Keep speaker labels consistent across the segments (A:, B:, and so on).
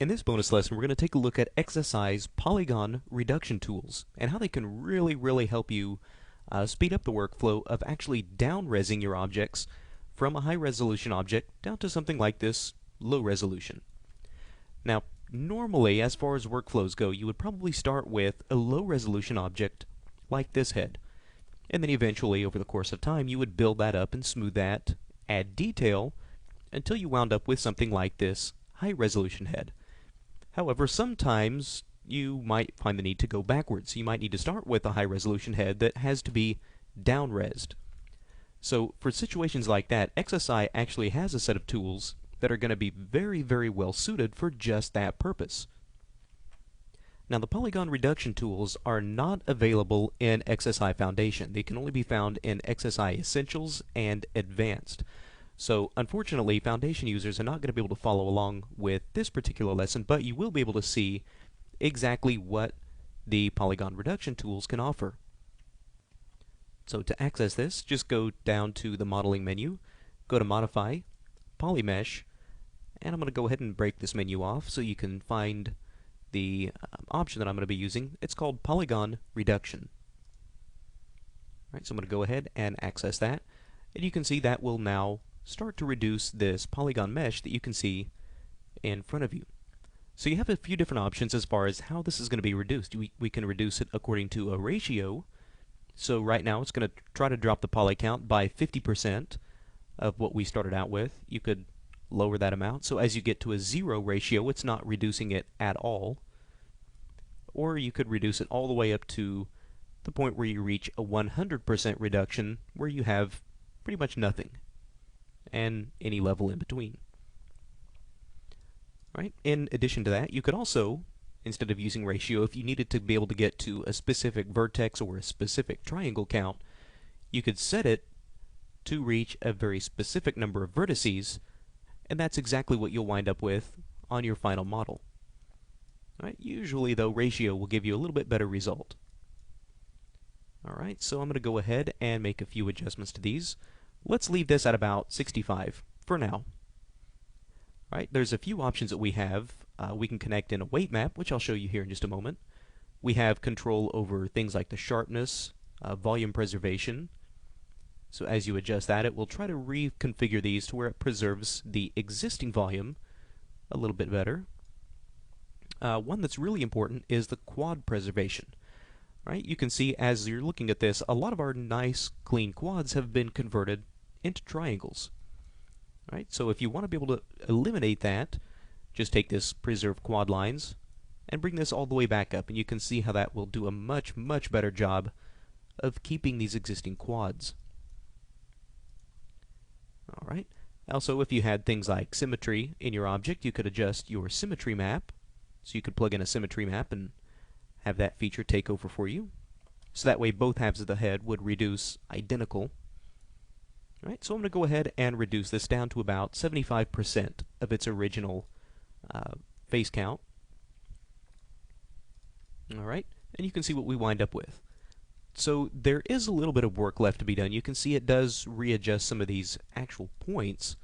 A: In this bonus lesson, we're going to take a look at XSI's polygon reduction tools and how they can really help you speed up the workflow of actually down-resing your objects from a high-resolution object down to something like this low resolution. Now, normally, as far as workflows go, you would probably start with a low-resolution object like this head. And then eventually, over the course of time, you would build that up and smooth that, add detail, until you wound up with something like this high-resolution head. However, sometimes you might find the need to go backwards. You might need to start with a high-resolution head that has to be down-resed. So for situations like that, XSI actually has a set of tools that are going to be very well suited for just that purpose. Now, the polygon reduction tools are not available in XSI Foundation. They can only be found in XSI Essentials and Advanced. So, unfortunately, Foundation users are not going to be able to follow along with this particular lesson, but you will be able to see exactly what the polygon reduction tools can offer. So to access this, just go down to the modeling menu, go to Modify, Polymesh, and I'm going to go ahead and break this menu off so you can find the option that I'm going to be using. It's called Polygon Reduction. Alright, so I'm going to go ahead and access that, and you can see that will now start to reduce this polygon mesh that you can see in front of you. So you have a few different options as far as how this is going to be reduced. We can reduce it according to a ratio. So right now it's going to try to drop the poly count by 50% of what we started out with. You could lower that amount. So as you get to a 0 ratio, it's not reducing it at all. Or you could reduce it all the way up to the point where you reach a 100% reduction, where you have pretty much nothing, and any level in between. Right? In addition to that, you could also, instead of using ratio, if you needed to be able to get to a specific vertex or a specific triangle count, you could set it to reach a very specific number of vertices, and that's exactly what you'll wind up with on your final model. Right? Usually, though, ratio will give you a little bit better result. Alright, so I'm going to go ahead and make a few adjustments to these. Let's leave this at about 65 for now. Right, there's a few options that we have. We can connect in a weight map, which I'll show you here in just a moment. We have control over things like the sharpness, volume preservation. So as you adjust that, it will try to reconfigure these to where it preserves the existing volume a little bit better. One that's really important is the quad preservation. Right, you can see as you're looking at this, a lot of our nice, clean quads have been converted into triangles. Right, so if you want to be able to eliminate that, just take this preserve quad lines and bring this all the way back up, and you can see how that will do a much better job of keeping these existing quads. Alright, also if you had things like symmetry in your object, you could adjust your symmetry map. So you could plug in a symmetry map and have that feature take over for you. So that way both halves of the head would reduce identical. Alright, so I'm going to go ahead and reduce this down to about 75% of its original face count. Alright, and you can see what we wind up with. So there is a little bit of work left to be done. You can see it does readjust some of these actual points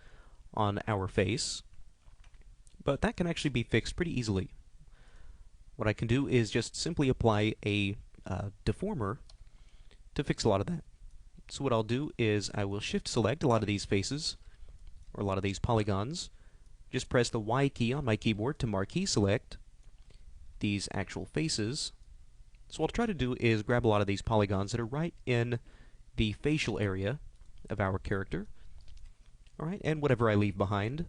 A: on our face, but that can actually be fixed pretty easily. What I can do is just simply apply a deformer to fix a lot of that. So what I'll do is I will shift select a lot of these faces, or a lot of these polygons. Just press the Y key on my keyboard to marquee select these actual faces. So what I'll try to do is grab a lot of these polygons that are right in the facial area of our character. Alright, and whatever I leave behind,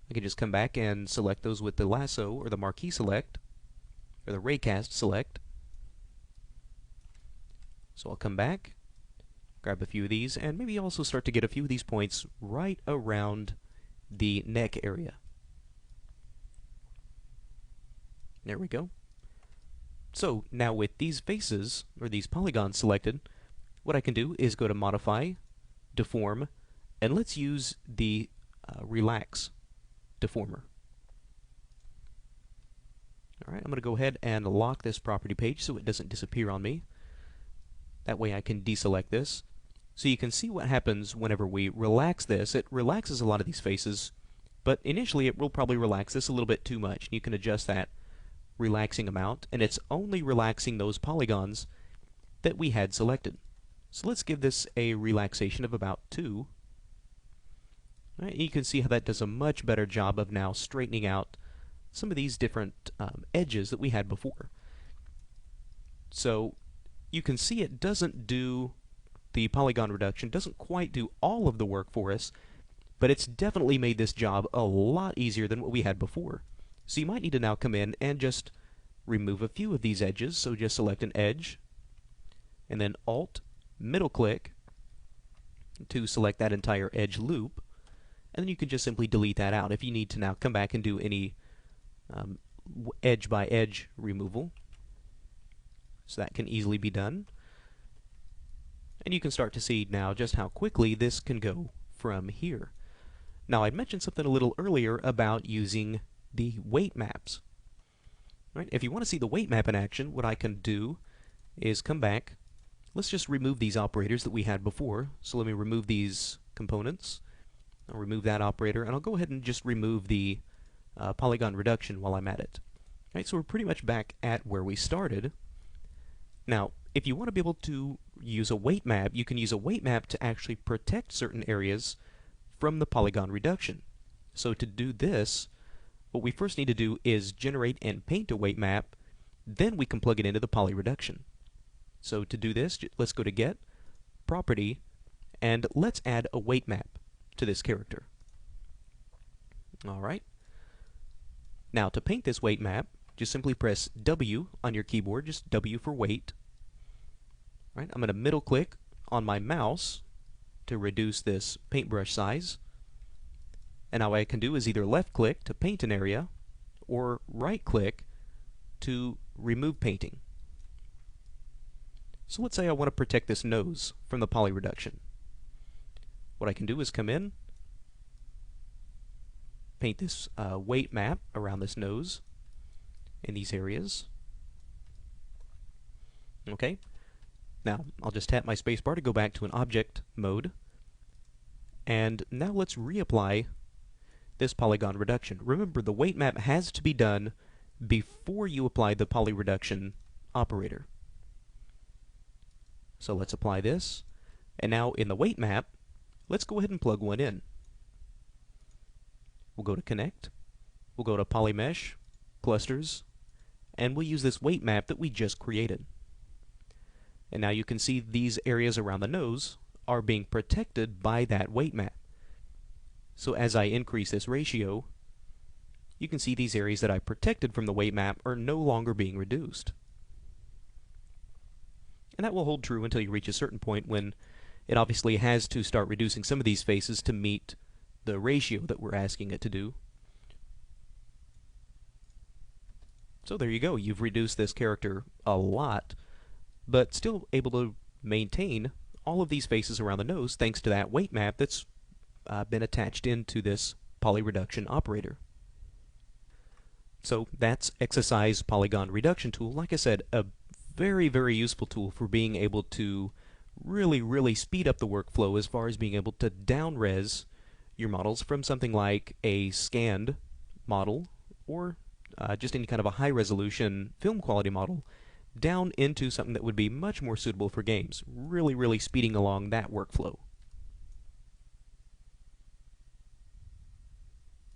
A: I can just come back and select those with the lasso or the marquee select, or the raycast select. So I'll come back, grab a few of these, and maybe also start to get a few of these points right around the neck area. There we go. So now with these faces, or these polygons selected, what I can do is go to Modify, Deform, and let's use the Relax Deformer. Alright, I'm going to go ahead and lock this property page so it doesn't disappear on me. That way I can deselect this. So you can see what happens whenever we relax this. It relaxes a lot of these faces But initially it will probably relax this a little bit too much. You can adjust that relaxing amount, and it's only relaxing those polygons that we had selected. So let's give this a relaxation of about 2. Right, you can see how that does a much better job of now straightening out some of these different edges that we had before. So you can see it doesn't do the polygon reduction, doesn't quite do all of the work for us, but it's definitely made this job a lot easier than what we had before. So you might need to now come in and just remove a few of these edges. So just select an edge, and then Alt, middle click to select that entire edge loop, and then you can just simply delete that out if you need to now come back and do any edge by edge removal. So that can easily be done. And you can start to see now just how quickly this can go from here. Now, I'd mentioned something a little earlier about using the weight maps. Right? If you want to see the weight map in action, what I can do is come back. Let's just remove these operators that we had before. So let me remove these components. I'll remove that operator, and I'll go ahead and just remove the polygon reduction while I'm at it. Right, so we're pretty much back at where we started. Now, if you want to be able to use a weight map, you can use a weight map to actually protect certain areas from the polygon reduction. So to do this, what we first need to do is generate and paint a weight map, then we can plug it into the poly reduction. So to do this, let's go to Get, Property, and let's add a weight map to this character. Alright. Now to paint this weight map, just simply press W on your keyboard, just W for weight. Right, I'm going to middle click on my mouse to reduce this paintbrush size. And now what I can do is either left click to paint an area or right click to remove painting. So let's say I want to protect this nose from the poly reduction. What I can do is come in, paint this weight map around this nose in these areas. Okay. Now, I'll just tap my spacebar to go back to an object mode. And now let's reapply this polygon reduction. Remember, the weight map has to be done before you apply the poly reduction operator. So let's apply this. And now in the weight map, let's go ahead and plug one in. We'll go to Connect. We'll go to Poly Mesh, Clusters, and we'll use this weight map that we just created. And now you can see these areas around the nose are being protected by that weight map. So as I increase this ratio, you can see these areas that I protected from the weight map are no longer being reduced. And that will hold true until you reach a certain point when it obviously has to start reducing some of these faces to meet the ratio that we're asking it to do. So there you go, you've reduced this character a lot, but still able to maintain all of these faces around the nose thanks to that weight map that's been attached into this poly reduction operator. So that's XSI's polygon reduction tool. Like I said, a very, very useful tool for being able to really speed up the workflow as far as being able to down-res your models from something like a scanned model or just any kind of a high-resolution film quality model down into something that would be much more suitable for games, really speeding along that workflow.